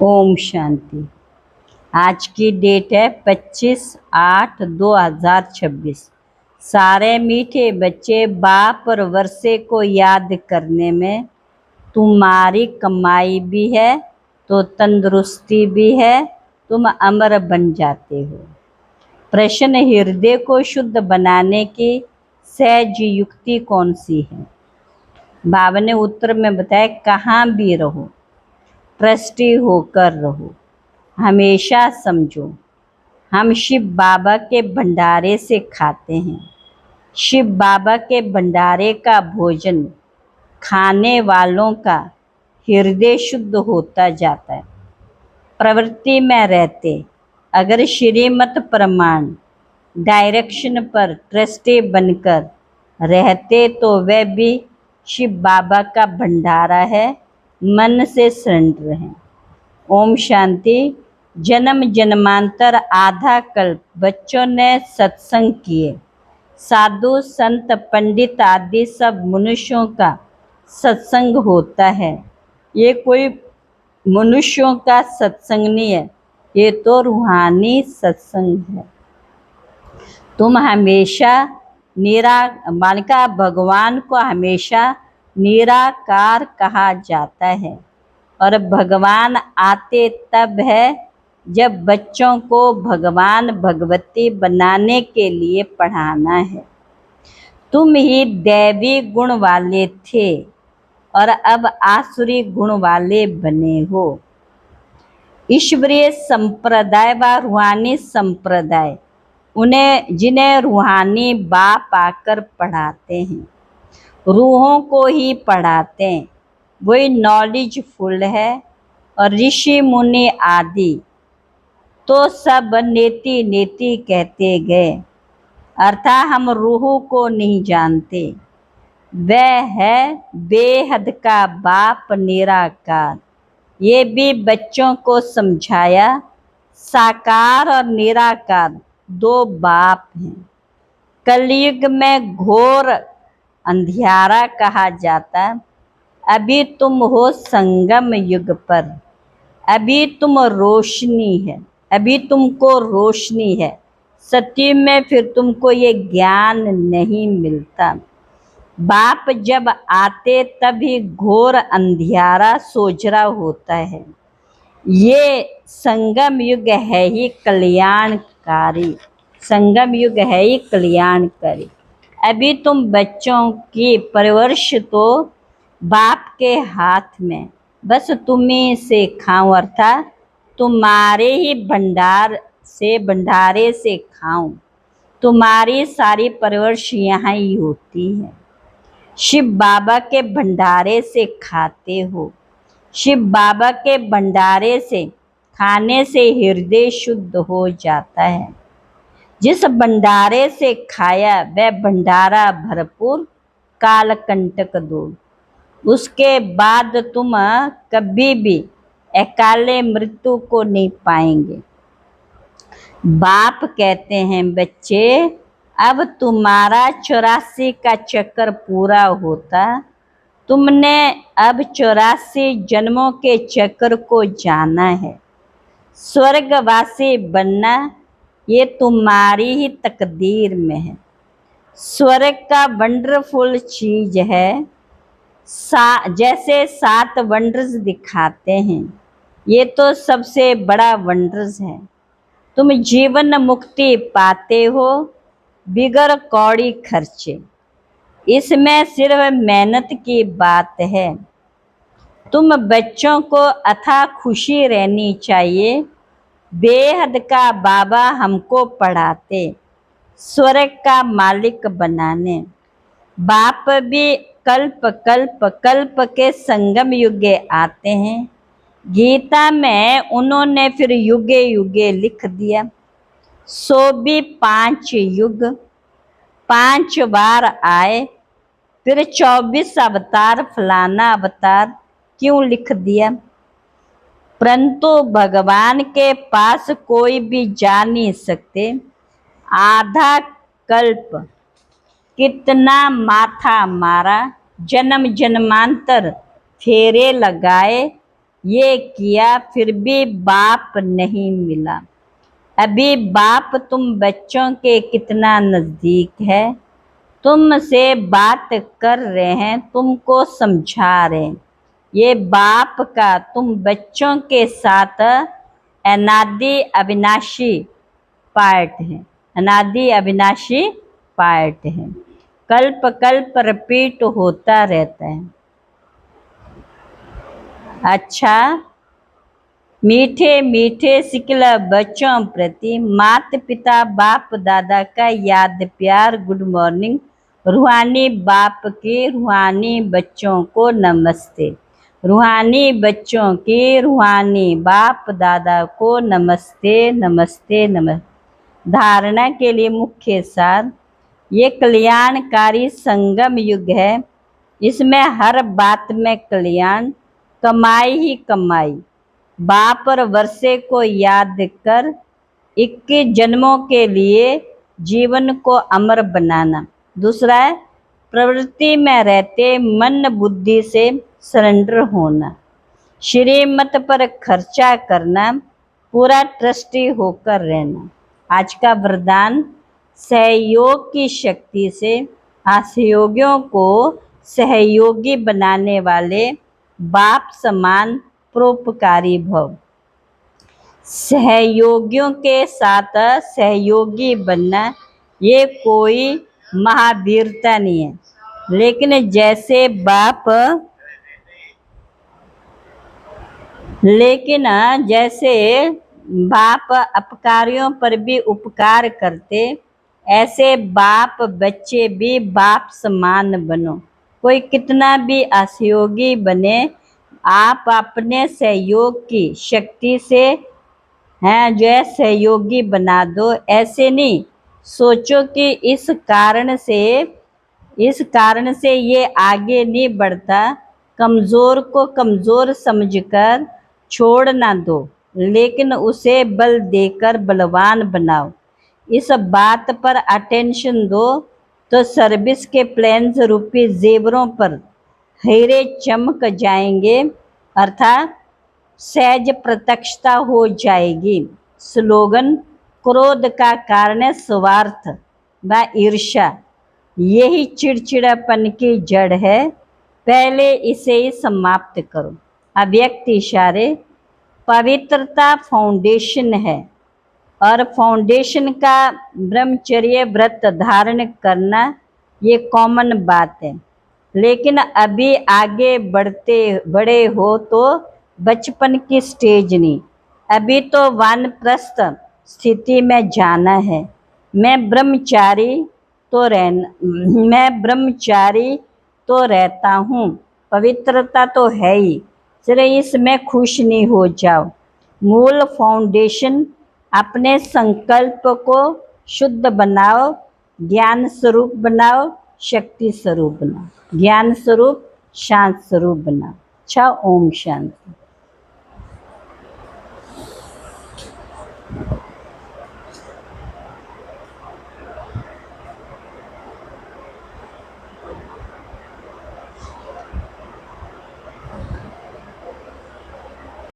ओम शांति। आज की डेट है 25/8/2026। सारे मीठे बच्चे बाप और वर्षे को याद करने में तुम्हारी कमाई भी है तो तंदुरुस्ती भी है, तुम अमर बन जाते हो। प्रश्न, हृदय को शुद्ध बनाने की सहज युक्ति कौन सी है? बाबा ने उत्तर में बताया, कहाँ भी रहो ट्रस्टी होकर रहो, हमेशा समझो हम शिव बाबा के भंडारे से खाते हैं। शिव बाबा के भंडारे का भोजन खाने वालों का हृदय शुद्ध होता जाता है। प्रवृत्ति में रहते अगर श्रीमत प्रमाण डायरेक्शन पर ट्रस्टी बनकर रहते तो वह भी शिव बाबा का भंडारा है। मन से सरेंडर हैं। ओम शांति। जन्म जन्मांतर आधा कल्प बच्चों ने सत्संग किए। साधु संत पंडित आदि सब मनुष्यों का सत्संग होता है। ये कोई मनुष्यों का सत्संग नहीं है, ये तो रूहानी सत्संग है। तुम हमेशा मान का भगवान को हमेशा निराकार कहा जाता है और भगवान आते तब है जब बच्चों को भगवान भगवती बनाने के लिए पढ़ाना है। तुम ही दैवी गुण वाले थे और अब आसुरी गुण वाले बने हो। ईश्वरीय संप्रदाय व रूहानी संप्रदाय उन्हें जिन्हें रूहानी बाप आकर पढ़ाते हैं, रूहों को ही पढ़ाते हैं, वही नॉलेजफुल है। और ऋषि मुनि आदि तो सब नेति नेति कहते गए, अर्थात हम रूह को नहीं जानते। वह है बेहद का बाप निराकार। ये भी बच्चों को समझाया, साकार और निराकार दो बाप हैं। कलयुग में घोर अंधियारा कहा जाता। अभी तुम हो संगम युग पर, अभी तुम रोशनी है, अभी तुमको रोशनी है। सत्य में फिर तुमको ये ज्ञान नहीं मिलता। बाप जब आते तभी घोर अंधियारा सोजरा होता है। ये संगम युग है ही कल्याणकारी, संगम युग है ही कल्याणकारी। अभी तुम बच्चों की परवरिश तो बाप के हाथ में, बस तुम्हें से खाऊं, अर्थात तुम्हारे ही भंडारे से खाऊं। तुम्हारी सारी परवरिश यहाँ ही होती है। शिव बाबा के भंडारे से खाते हो। शिव बाबा के भंडारे से खाने से हृदय शुद्ध हो जाता है। जिस भंडारे से खाया वह भंडारा भरपूर कालकंटक दूर। उसके बाद तुम कभी भी अकाले मृत्यु को नहीं पाएंगे। बाप कहते हैं, बच्चे अब तुम्हारा 84 का चक्कर पूरा होता। तुमने अब 84 जन्मों के चक्र को जाना है। स्वर्गवासी बनना ये तुम्हारी ही तकदीर में है। स्वर्ग का वंडरफुल चीज है। जैसे 7 वंडर्स दिखाते हैं, ये तो सबसे बड़ा वंडर्स है। तुम जीवन मुक्ति पाते हो बिगर कौड़ी खर्चे। इसमें सिर्फ मेहनत की बात है। तुम बच्चों को अथाह खुशी रहनी चाहिए। बेहद का बाबा हमको पढ़ाते स्वर्ग का मालिक बनाने। बाप भी कल्प कल्प कल्प के संगम युगे आते हैं। गीता में उन्होंने फिर युगे युगे लिख दिया। सो भी 5 युग 5 बार आए, फिर 24 अवतार फलाना अवतार क्यों लिख दिया? परंतु भगवान के पास कोई भी जा नहीं सकते। आधा कल्प कितना माथा मारा, जन्म जन्मांतर फेरे लगाए, ये किया फिर भी बाप नहीं मिला। अभी बाप तुम बच्चों के कितना नजदीक है, तुमसे बात कर रहे हैं, तुमको समझा रहे हैं। ये बाप का तुम बच्चों के साथ अनादि अविनाशी पार्ट है, अनादि अविनाशी पार्ट है, कल्प कल्प रिपीट होता रहता है। अच्छा, मीठे मीठे सिकला बच्चों प्रति माता पिता बाप दादा का याद प्यार गुड मॉर्निंग। रूहानी बाप के रूहानी बच्चों को नमस्ते। रूहानी बच्चों के रूहानी बाप दादा को नमस्ते नमस्ते नमस्ते। धारणा के लिए मुख्य सार, ये कल्याणकारी संगम युग है। इसमें हर बात में कल्याण, कमाई ही कमाई। बाप और वर्षे को याद कर 21 जन्मों के लिए जीवन को अमर बनाना। दूसरा है प्रवृत्ति में रहते मन बुद्धि से सरेंडर होना। श्रीमत पर खर्चा करना, पूरा ट्रस्टी होकर रहना। आज का वरदान, सहयोग की शक्ति से असहयोगियों को सहयोगी बनाने वाले बाप समान परोपकारी भव। सहयोगियों के साथ सहयोगी बनना ये कोई महावीरता नहीं है, लेकिन जैसे बाप अपकारियों पर भी उपकार करते, ऐसे बाप बच्चे भी बाप समान बनो। कोई कितना भी असहयोगी बने, आप अपने सहयोग की शक्ति से हैं जो है सहयोगी बना दो। ऐसे नहीं सोचो कि इस कारण से ये आगे नहीं बढ़ता। कमज़ोर को कमज़ोर समझकर छोड़ ना दो, लेकिन उसे बल देकर बलवान बनाओ। इस बात पर अटेंशन दो तो सर्विस के प्लेन्स रूपी जेवरों पर हीरे चमक जाएंगे, अर्थात सहज प्रत्यक्षता हो जाएगी। स्लोगन, क्रोध का कारण है स्वार्थ व ईर्ष्या, यही चिड़चिड़ापन की जड़ है, पहले इसे ही समाप्त करो। अव्यक्त इशारे, पवित्रता फाउंडेशन है और फाउंडेशन का ब्रह्मचर्य व्रत धारण करना ये कॉमन बात है। लेकिन अभी आगे बड़े हो तो बचपन की स्टेज नहीं, अभी तो वानप्रस्थ स्थिति में जाना है। मैं ब्रह्मचारी तो रहता हूँ, पवित्रता तो है ही, सिर्फ इसमें खुश नहीं हो जाओ। मूल फाउंडेशन, अपने संकल्प को शुद्ध बनाओ, ज्ञान स्वरूप बनाओ, शक्ति स्वरूप बनाओ, ज्ञान स्वरूप शांत स्वरूप बनाओ। अच्छा, ओम शांति।